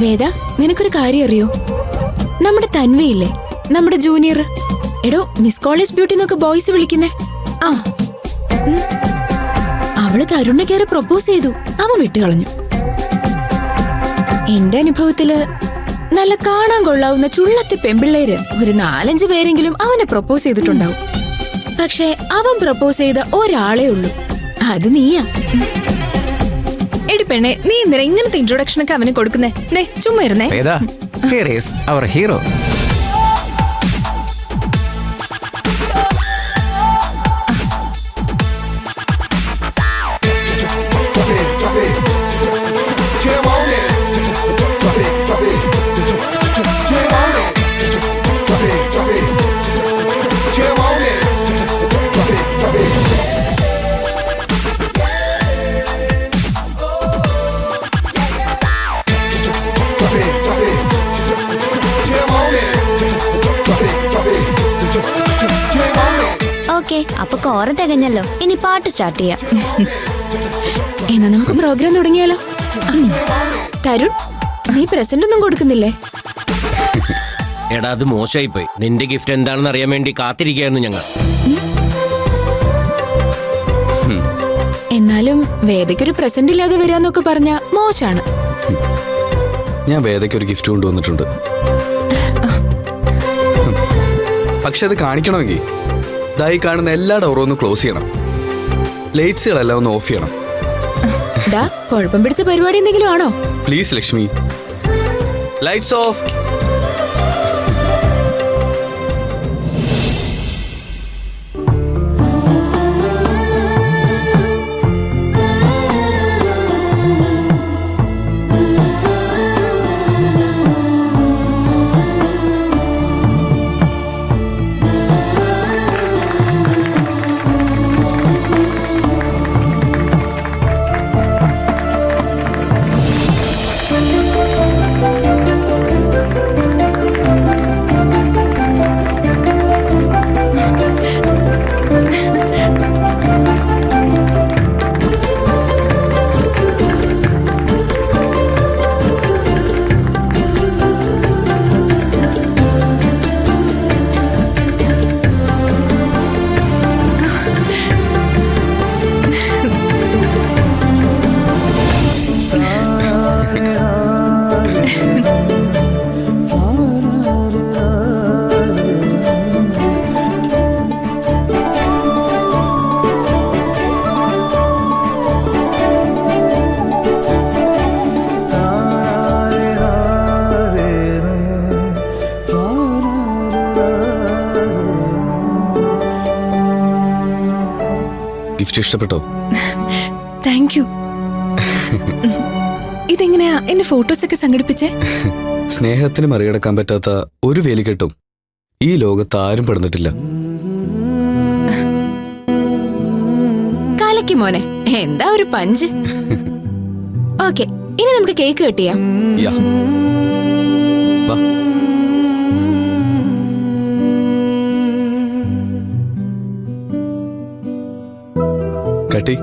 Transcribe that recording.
വേദ, നിനക്കൊരു കാര്യം അറിയോ? നമ്മുടെ തൻവയില്ലേ, നമ്മുടെ ജൂനിയർ, എടോ മിസ് കോളേജ് ബ്യൂട്ടി എന്നൊക്കെ ബോയ്സ് വിളിക്കുന്നേ. ആ, അവള് തരുണിനെ കയറി പ്രൊപ്പോസ് ചെയ്തു. അവൻ വിട്ടുകളഞ്ഞു. എന്റെ അനുഭവത്തില് നല്ല കാണാൻ കൊള്ളാവുന്ന ചുള്ളത്തി പെമ്പിള്ളേര് ഒരു 4-5 പേരെങ്കിലും അവനെ പ്രൊപ്പോസ് ചെയ്തിട്ടുണ്ടാവും. പക്ഷെ അവൻ പ്രൊപ്പോസ് ചെയ്ത ഒരാളേ ഉള്ളൂ, അത് നീയാ. എടി പെണ്ണെ, നീ എന്തിനാ ഇങ്ങനത്തെ ഇൻട്രൊഡക്ഷൻ ഒക്കെ അവന് കൊടുക്കുന്നേ? ചുമ്മാ ഇരുന്നേ. ഹീറോ. അപ്പൊ കോറ തികഞ്ഞല്ലോ, ഇനി പാട്ട് സ്റ്റാർട്ട് ചെയ്യാം. എന്നാ നമുക്ക് പ്രോഗ്രാം തുടങ്ങിയാലോ? തരുൺ, നീ പ്രസന്റ് ഒന്നും കൊടുക്കുന്നില്ലേ? എടാ, അത് മോശമായി പോയി. നിന്റെ ഗിഫ്റ്റ് എന്താണെന്ന് അറിയാൻ വേണ്ടി കാത്തിരിക്കുകയായിരുന്നു ഞങ്ങൾ. എന്നാലും വേദയ്ക്കൊരു പ്രസന്റ് ഇല്ലാതെ വരാന്നൊക്കെ പറഞ്ഞ മോശാണ്. ഞാൻ വേദയ്ക്ക് ഒരു ഗിഫ്റ്റ് കൊണ്ടുവന്നിട്ടുണ്ട്. പക്ഷെ അത് കാണിക്കണമെങ്കിൽ ദായി കാണുന്ന എല്ലാ ഡോറും ഒന്ന് ക്ലോസ് ചെയ്യണം, ലൈറ്റ്സുകളെല്ലാം ഒന്ന് ഓഫ് ചെയ്യണം. കുഴപ്പം പിടിച്ച പരിപാടി എന്തെങ്കിലും ആണോ? Please Lakshmi, lights off. Gift ഇഷ്ടപ്പെട്ടോ? Thank you. ഇതെങ്ങനെയാ എന്റെ ഫോട്ടോസ് ഒക്കെ സംഘടിപ്പിച്ചേ? സ്നേഹത്തിന് മറികടക്കാൻ പറ്റാത്ത ഒരു വേലിക്കെട്ടും ഈ ലോകത്ത് ആരും പെടുന്നിട്ടില്ല. കാലയ്ക്ക് മോനെ, എന്താ ഒരു പഞ്ച്. ഓക്കെ, ഇനി നമുക്ക് കേക്ക് കട്ട് ചെയ്യാം. കട്ടി.